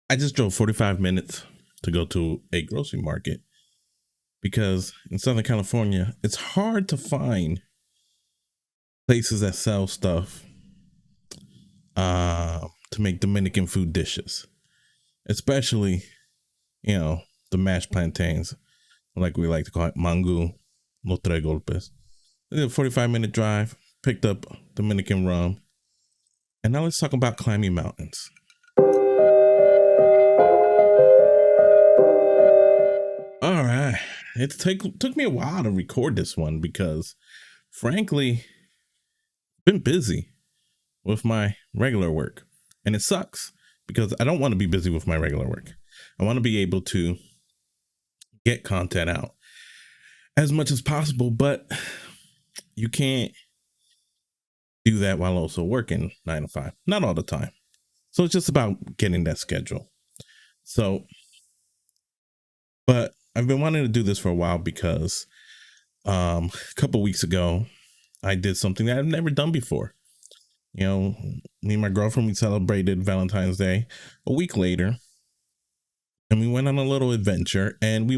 I just drove 45 minutes to go to a grocery market because in Southern California, it's hard to find places that sell stuff to make Dominican food dishes, especially, the mashed plantains, like we like to call it, mango, los tres golpes. I did a 45-minute drive, picked up Dominican rum, and now let's talk about climbing mountains. All right. Took me a while to record this one because, frankly, I've been busy with my regular work. And it sucks because I don't want to be busy with my regular work. I want to be able to get content out as much as possible, but you can't do that while also working 9 to 5. Not all the time. So it's just about getting that schedule. But I've been wanting to do this for a while because a couple weeks ago, I did something that I've never done before. Me and my girlfriend, we celebrated Valentine's Day a week later, and we went on a little adventure, and we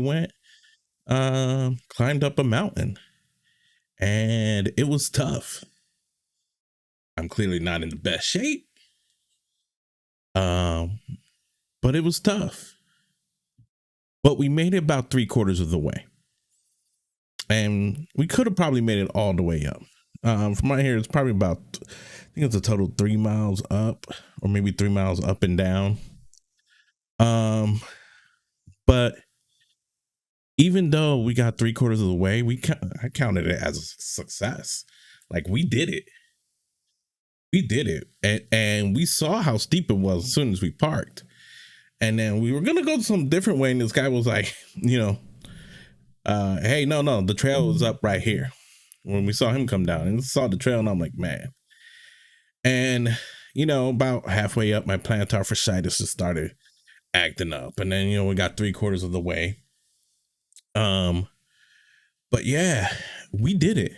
climbed up a mountain, and it was tough. I'm clearly not in the best shape, but it was tough. But we made it about 3/4 of the way, and we could have probably made it all the way up. From right here, it's probably about, I think it's a total 3 miles up, or maybe 3 miles up and down. But even though we got 3/4 of the way, I counted it as a success. Like, we did it. And we saw how steep it was as soon as we parked. And then we were gonna go some different way, and this guy was like, hey, no, the trail is up right here. When we saw him come down and saw the trail, and I'm like, man. And about halfway up, my plantar fasciitis just started acting up, and then we got 3/4 of the way. But yeah, we did it,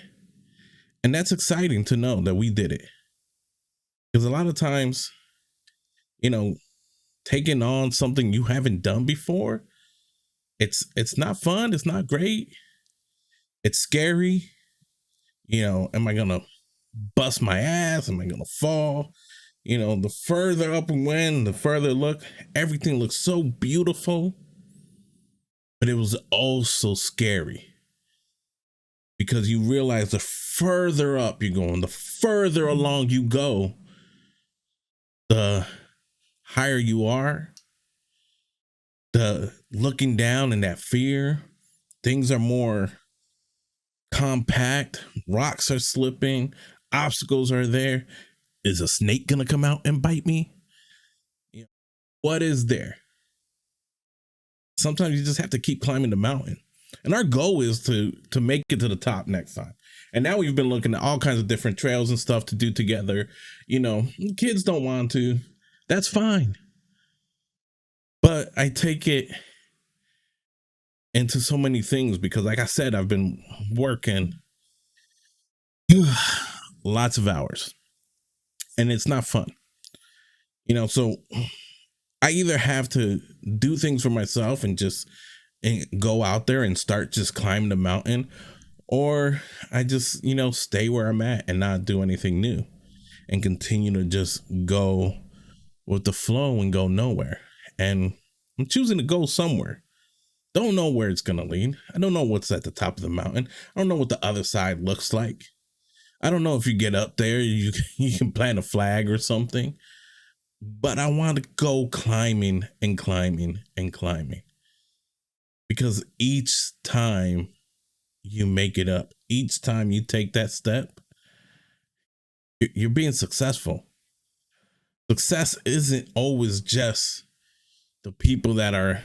and that's exciting to know that we did it, because a lot of times, taking on something you haven't done before, it's not fun, it's not great, it's scary. Am I gonna bust my ass? Am I gonna fall? The further up we went, the further it looked, everything looked so beautiful, but it was also scary, because you realize the further up you're going, the further along you go, the higher you are, the looking down and that fear, things are more compact, rocks are slipping, obstacles are there. Is a snake gonna come out and bite me? What is there? Sometimes you just have to keep climbing the mountain. And our goal is to make it to the top next time. And now we've been looking at all kinds of different trails and stuff to do together. Kids don't want to. That's fine. But I take it into so many things because, like I said, I've been working lots of hours, and it's not fun. So I either have to do things for myself and go out there and start just climbing the mountain, or I just, stay where I'm at and not do anything new and continue to just go with the flow and go nowhere. And I'm choosing to go somewhere. Don't know where it's going to lead. I don't know what's at the top of the mountain. I don't know what the other side looks like. I don't know if you get up there, you can plant a flag or something. But I want to go climbing and climbing and climbing. Because each time you make it up, each time you take that step, you're being successful. Success isn't always just the people that are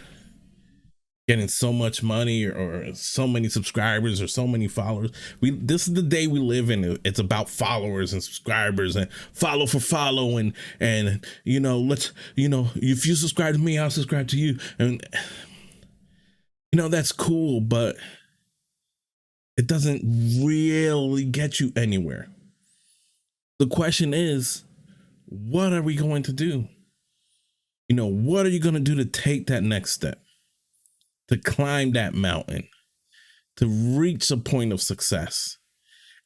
getting so much money or so many subscribers or so many followers. This is the day we live in. It's about followers and subscribers and follow for follow and let's if you subscribe to me, I'll subscribe to you. And that's cool, but it doesn't really get you anywhere. The question is, what are we going to do? What are you going to do to take that next step, to climb that mountain, to reach a point of success,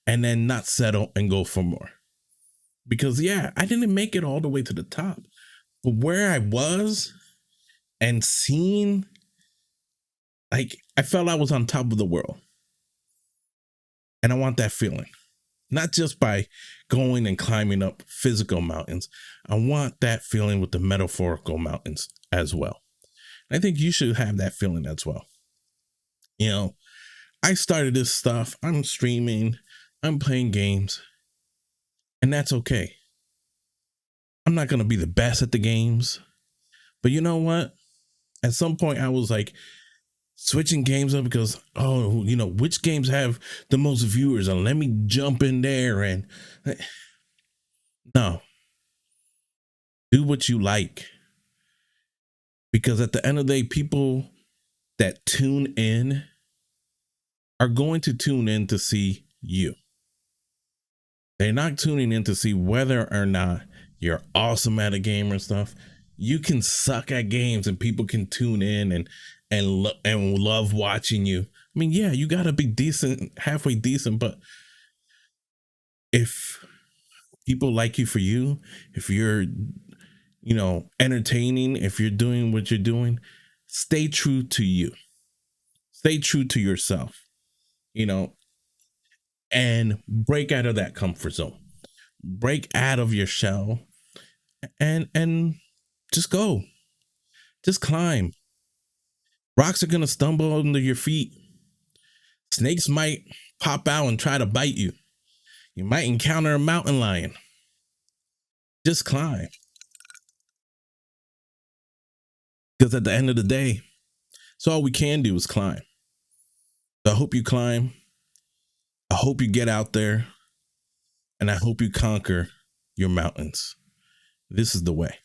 and then not settle and go for more? Because, yeah, I didn't make it all the way to the top, but where I was and seeing, like, I felt I was on top of the world. And I want that feeling, not just by going and climbing up physical mountains. I want that feeling with the metaphorical mountains as well. I think you should have that feeling as well. I started this stuff. I'm streaming, I'm playing games, and that's okay. I'm not going to be the best at the games, but you know what? At some point, I was like switching games up because, which games have the most viewers? And let me jump in there and no, do what you like. Because at the end of the day, people that tune in are going to tune in to see you. They're not tuning in to see whether or not you're awesome at a game or stuff. You can suck at games and people can tune in and love watching you. I mean, yeah, you got to be decent, halfway decent, but if people like you for you, if you're, entertaining, if you're doing what you're doing, stay true to you. Stay true to yourself, and break out of that comfort zone. Break out of your shell and just go. Just climb. Rocks are going to stumble under your feet. Snakes might pop out and try to bite you. You might encounter a mountain lion. Just climb. Because at the end of the day, so all we can do is climb. So I hope you climb. I hope you get out there. And I hope you conquer your mountains. This is the way.